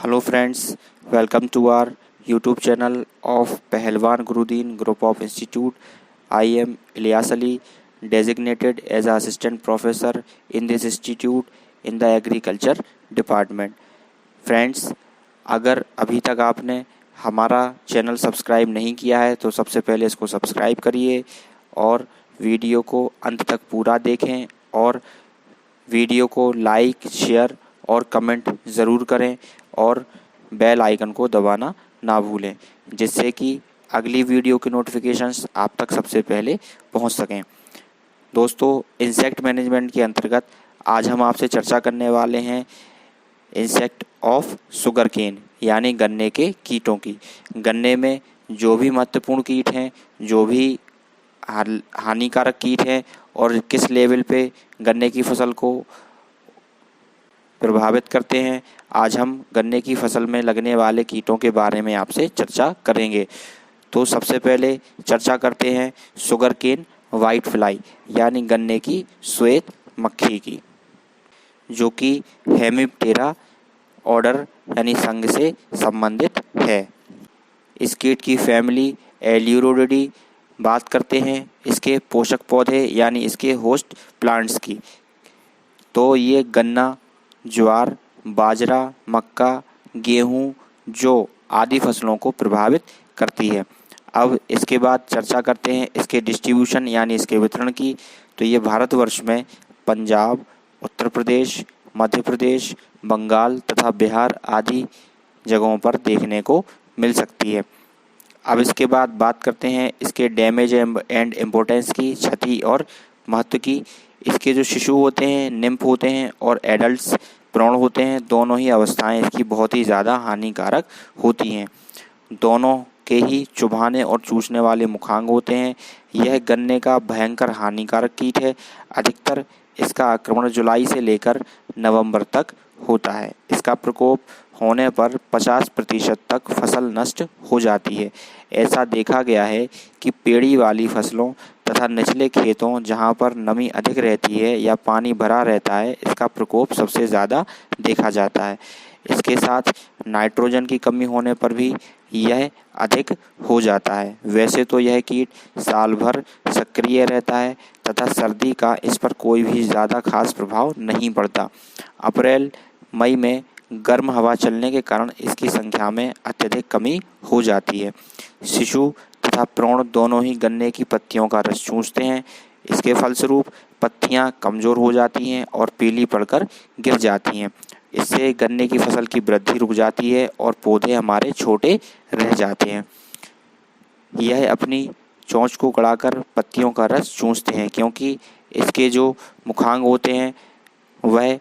Hello friends, welcome to our YouTube channel of Pahalwan Gurudeen Group of Institute. I am Ilyas Ali, designated as Assistant Professor in this institute in the Agriculture Department. Friends, अगर अभी तक आपने हमारा channel subscribe नहीं किया है तो सबसे पहले इसको सब्सक्राइब करिए और वीडियो को अंत तक पूरा देखें और वीडियो को लाइक, शेयर और कमेंट ज़रूर करें और बेल आइकन को दबाना ना भूलें, जिससे कि अगली वीडियो की नोटिफिकेशंस आप तक सबसे पहले पहुंच सकें। दोस्तों, इंसेक्ट मैनेजमेंट के अंतर्गत आज हम आपसे चर्चा करने वाले हैं इंसेक्ट ऑफ शुगर केन यानी गन्ने के कीटों की। गन्ने में जो भी महत्वपूर्ण कीट हैं, जो भी हानिकारक कीट हैं और किस लेवल पे गन्ने की फसल को प्रभावित करते हैं, आज हम गन्ने की फसल में लगने वाले कीटों के बारे में आपसे चर्चा करेंगे। तो सबसे पहले चर्चा करते हैं शुगर केन वाइट फ्लाई यानी गन्ने की श्वेत मक्खी की, जो कि हेमिप्टेरा ऑर्डर यानी संघ से संबंधित है। इस कीट की फैमिली एल्यूरोडिडी बात करते हैं इसके पोषक पौधे यानी इसके होस्ट प्लांट्स की। तो ये गन्ना, ज्वार, बाजरा, मक्का, गेहूं, जौ आदि फसलों को प्रभावित करती है। अब इसके बाद चर्चा करते हैं इसके डिस्ट्रीब्यूशन यानी इसके वितरण की। तो ये भारतवर्ष में पंजाब, उत्तर प्रदेश, मध्य प्रदेश, बंगाल तथा बिहार आदि जगहों पर देखने को मिल सकती है। अब इसके बाद बात करते हैं इसके डैमेज एंड इम्पोर्टेंस की, क्षति और महत्व की। इसके जो शिशु होते हैं, निम्फ होते हैं और एडल्ट्स प्रौढ़ होते हैं, दोनों ही अवस्थाएं इसकी बहुत ही ज़्यादा हानिकारक होती हैं। दोनों के ही चुभाने और चूसने वाले मुखांग होते हैं। यह गन्ने का भयंकर हानिकारक कीट है। अधिकतर इसका आक्रमण जुलाई से लेकर नवंबर तक होता है। इसका प्रकोप होने पर 50% तक फसल नष्ट हो जाती है। ऐसा देखा गया है कि पेड़ी वाली फसलों तथा निचले खेतों जहां पर नमी अधिक रहती है या पानी भरा रहता है, इसका प्रकोप सबसे ज़्यादा देखा जाता है। इसके साथ नाइट्रोजन की कमी होने पर भी यह अधिक हो जाता है। वैसे तो यह कीट साल भर सक्रिय रहता है तथा सर्दी का इस पर कोई भी ज़्यादा खास प्रभाव नहीं पड़ता। अप्रैल मई में गर्म हवा चलने के कारण इसकी संख्या में अत्यधिक कमी हो जाती है। शिशु तथा प्रौढ़ दोनों ही गन्ने की पत्तियों का रस चूसते हैं। इसके फलस्वरूप पत्तियां कमज़ोर हो जाती हैं और पीली पड़कर गिर जाती हैं। इससे गन्ने की फसल की वृद्धि रुक जाती है और पौधे हमारे छोटे रह जाते हैं। यह अपनी चोंच को गड़ाकर पत्तियों का रस चूसते हैं, क्योंकि इसके जो मुखांग होते हैं वह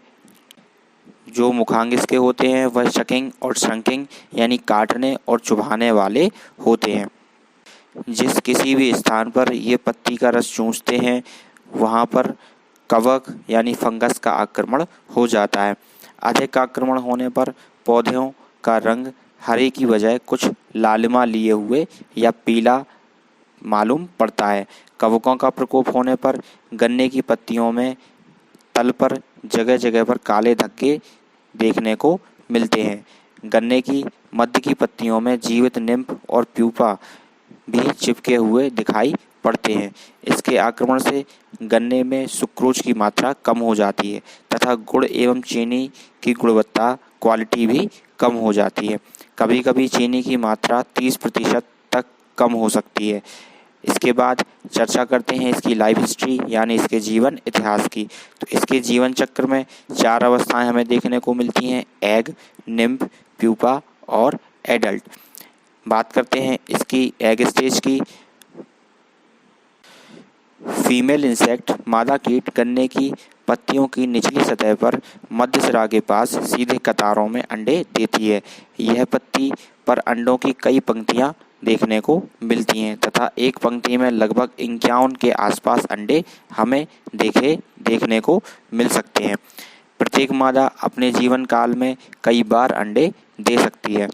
शकिंग और श्रंकिंग यानी काटने और चुभाने वाले होते हैं। जिस किसी भी स्थान पर ये पत्ती का रस चूसते हैं वहाँ पर कवक यानी फंगस का आक्रमण हो जाता है। अधिक आक्रमण होने पर पौधों का रंग हरे की बजाय कुछ लालिमा लिए हुए या पीला मालूम पड़ता है। कवकों का प्रकोप होने पर गन्ने की पत्तियों में तल पर जगह जगह पर काले धब्बे देखने को मिलते हैं। गन्ने की मध्य की पत्तियों में जीवित निम्फ और प्यूपा भी चिपके हुए दिखाई पड़ते हैं। इसके आक्रमण से गन्ने में सुक्रोज की मात्रा कम हो जाती है तथा गुड़ एवं चीनी की गुणवत्ता क्वालिटी भी कम हो जाती है। कभी कभी चीनी की मात्रा 30% तक कम हो सकती है। इसके बाद चर्चा करते हैं इसकी लाइफ हिस्ट्री यानी इसके जीवन इतिहास की। तो इसके जीवन चक्र में 4 अवस्थाएं हमें देखने को मिलती हैं: एग, निम्फ, प्यूपा और एडल्ट। बात करते हैं इसकी एग स्टेज की। फीमेल इंसेक्ट मादा कीट गन्ने की पत्तियों की निचली सतह पर मध्य सिरा के पास सीधे कतारों में अंडे देती है। यह पत्ती पर अंडों की कई पंक्तियां देखने को मिलती हैं तथा एक पंक्ति में लगभग 51 के आसपास अंडे हमें देखने को मिल सकते हैं। प्रत्येक मादा अपने जीवन काल में कई बार अंडे दे सकती है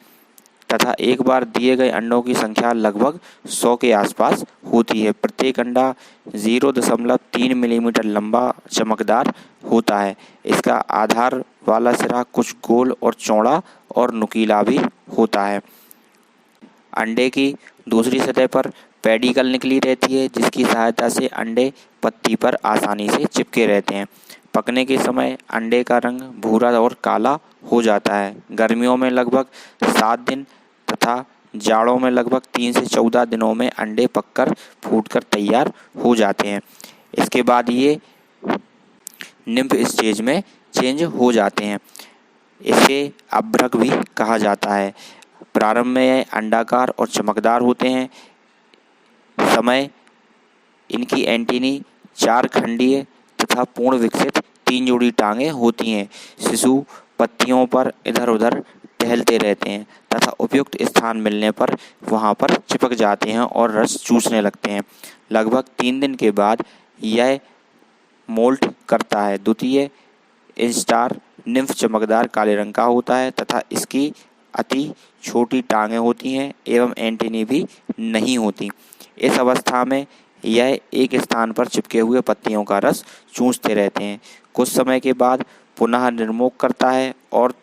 तथा एक बार दिए गए अंडों की संख्या लगभग 100 के आसपास होती है। प्रत्येक अंडा 0.3 मिलीमीटर लंबा चमकदार होता है। इसका आधार वाला सिरा कुछ गोल और चौड़ा और नुकीला भी होता है। अंडे की दूसरी सतह पर पेडिकल निकली रहती है, जिसकी सहायता से अंडे पत्ती पर आसानी से चिपके रहते हैं। पकने के समय अंडे का रंग भूरा और काला हो जाता है। गर्मियों में लगभग 7 दिन तथा जाड़ों में लगभग 3 से 14 दिनों में अंडे पककर फूटकर तैयार हो जाते हैं। इसके बाद ये निम्फ स्टेज में चेंज हो जाते हैं। इसे अभ्रक भी कहा जाता है। प्रारंभ में यह अंडाकार और चमकदार होते हैं। समय इनकी एंटीनी 4 खंडीय तथा पूर्ण विकसित 3 जोड़ी टांगें होती हैं। शिशु पत्तियों पर इधर उधर टहलते रहते हैं तथा उपयुक्त स्थान मिलने पर वहां पर चिपक जाते हैं और रस चूसने लगते हैं। लगभग 3 दिन के बाद यह मोल्ट करता है। द्वितीय इंस्टार निम्फ चमकदार काले रंग का होता है तथा इसकी अति छोटी टांगें होती हैं एवं एंटीनी भी नहीं होती। इस अवस्था में यह एक स्थान पर चिपके हुए पत्तियों का रस चूसते रहते हैं। कुछ समय के बाद पुनः निर्मोक करता है और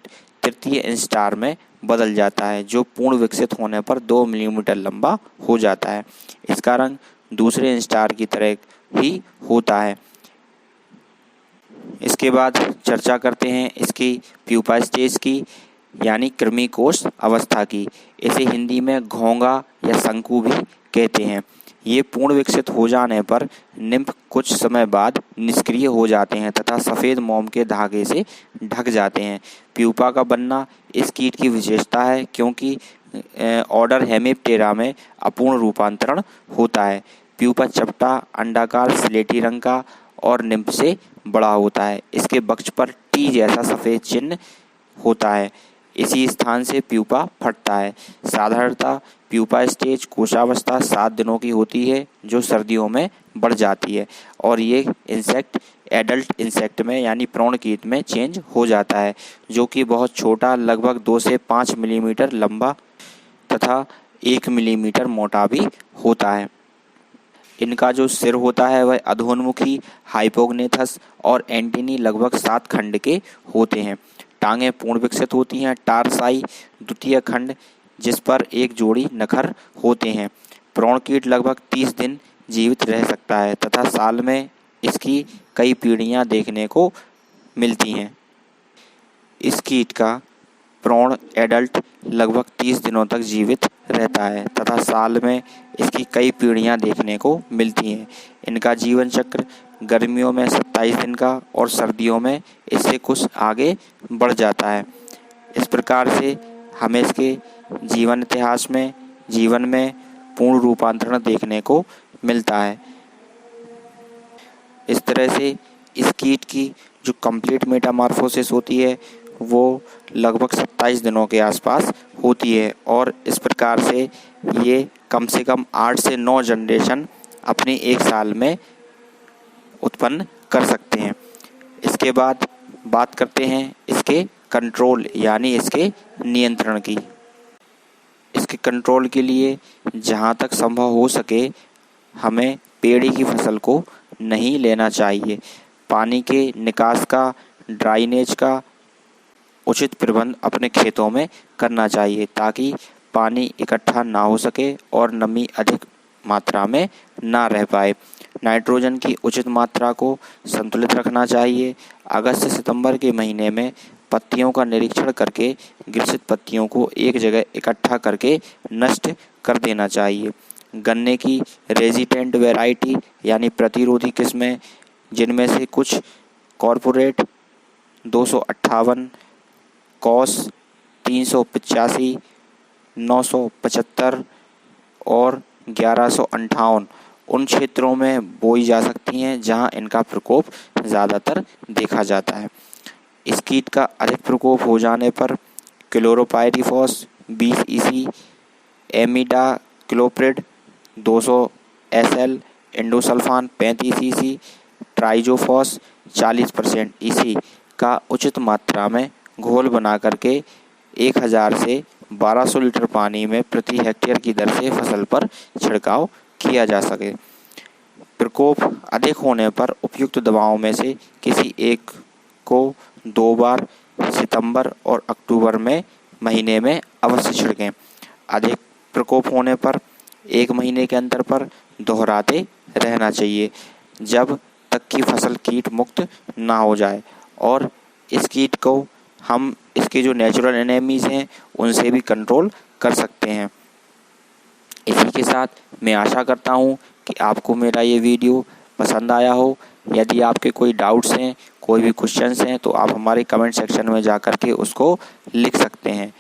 तृतीय इंस्टार में बदल जाता है, जो पूर्ण विकसित होने पर 2 मिलीमीटर लंबा हो जाता है। इसका रंग दूसरे इंस्टार की तरह ही होता है। इसके बाद चर्चा करते हैं इसकी प्यूपा स्टेज की, यानी कृमि कोष अवस्था की। इसे हिंदी में घोंगा या शंकु भी कहते हैं। ये पूर्ण विकसित हो जाने पर निम्फ कुछ समय बाद निष्क्रिय हो जाते हैं तथा सफ़ेद मोम के धागे से ढक जाते हैं। प्यूपा का बनना इस कीट की विशेषता है, क्योंकि ऑर्डर हेमिप्टेरा में अपूर्ण रूपांतरण होता है। प्यूपा चपटा, अंडाकार, स्लेटी रंग का और निम्फ से बड़ा होता है। इसके वक्ष पर टी जैसा सफ़ेद चिन्ह होता है। इसी स्थान से प्यूपा फटता है। साधारणतः प्यूपा स्टेज कोशावस्था 7 दिनों की होती है, जो सर्दियों में बढ़ जाती है और ये इंसेक्ट एडल्ट इंसेक्ट में यानी प्रौढ़ कीट में चेंज हो जाता है, जो कि बहुत छोटा, लगभग 2 से 5 मिलीमीटर लंबा तथा 1 मिलीमीटर मोटा भी होता है। इनका जो सिर होता है वह अधोन्मुखी, हाइपोग्नेथस और एंटीनी लगभग 7 खंड के होते हैं। टांगें पूर्ण विकसित होती हैं। टारसाई द्वितीय खंड, जिस पर एक जोड़ी नखर होते हैं। प्रौढ़ कीट लगभग 30 दिन जीवित रह सकता है तथा साल में इसकी कई पीढ़ियां देखने को मिलती हैं। इस कीट का प्रौढ़ एडल्ट लगभग 30 दिनों तक जीवित रहता है तथा साल में इसकी कई पीढ़ियां देखने को मिलती हैं। इनका जीवन चक्र गर्मियों में 27 दिन का और सर्दियों में इससे कुछ आगे बढ़ जाता है। इस प्रकार से हमें इसके जीवन इतिहास में, जीवन में पूर्ण रूपांतरण देखने को मिलता है। इस तरह से इस कीट की जो कंप्लीट मेटामॉर्फोसिस होती है वो लगभग 27 दिनों के आसपास होती है और इस प्रकार से ये कम से कम 8 से 9 जनरेशन अपने एक साल में उत्पन्न कर सकते हैं। इसके बाद बात करते हैं इसके कंट्रोल यानी इसके नियंत्रण की। इसके कंट्रोल के लिए जहाँ तक संभव हो सके हमें पेड़ी की फसल को नहीं लेना चाहिए। पानी के निकास का, ड्राइनेज का उचित प्रबंध अपने खेतों में करना चाहिए ताकि पानी इकट्ठा ना हो सके और नमी अधिक मात्रा में ना रह पाए। नाइट्रोजन की उचित मात्रा को संतुलित रखना चाहिए। अगस्त से सितंबर के महीने में पत्तियों का निरीक्षण करके ग्रसित पत्तियों को एक जगह इकट्ठा करके नष्ट कर देना चाहिए। गन्ने की रेजिस्टेंट वैरायटी यानी प्रतिरोधी किस्में, जिनमें से कुछ कॉर्पोरेट 258, कॉस 385, 975 और 1158 उन क्षेत्रों में बोई जा सकती हैं जहां इनका प्रकोप ज़्यादातर देखा जाता है। इस कीट का अधिक प्रकोप हो जाने पर chlorpyrifos 20 EC, एमिडाक्लोप्रिड 200 SL, endosulfan 35 EC, ट्राइजोफॉस 40% EC का उचित मात्रा में घोल बना करके 1000 से 1200 लीटर पानी में प्रति हेक्टेयर की दर से फसल पर छिड़काव किया जा सके। प्रकोप अधिक होने पर उपयुक्त दवाओं में से किसी एक को 2 बार सितंबर और अक्टूबर में महीने में अवश्य छिड़कें। अधिक प्रकोप होने पर 1 महीने के अंतर पर दोहराते रहना चाहिए, जब तक कि फसल कीट मुक्त ना हो जाए। और इस कीट को हम इसके जो नेचुरल एनिमीज़ हैं उनसे भी कंट्रोल कर सकते हैं। इसी के साथ मैं आशा करता हूँ कि आपको मेरा ये वीडियो पसंद आया हो। यदि आपके कोई डाउट्स हैं, कोई भी क्वेश्चंस हैं, तो आप हमारे कमेंट सेक्शन में जा कर के उसको लिख सकते हैं।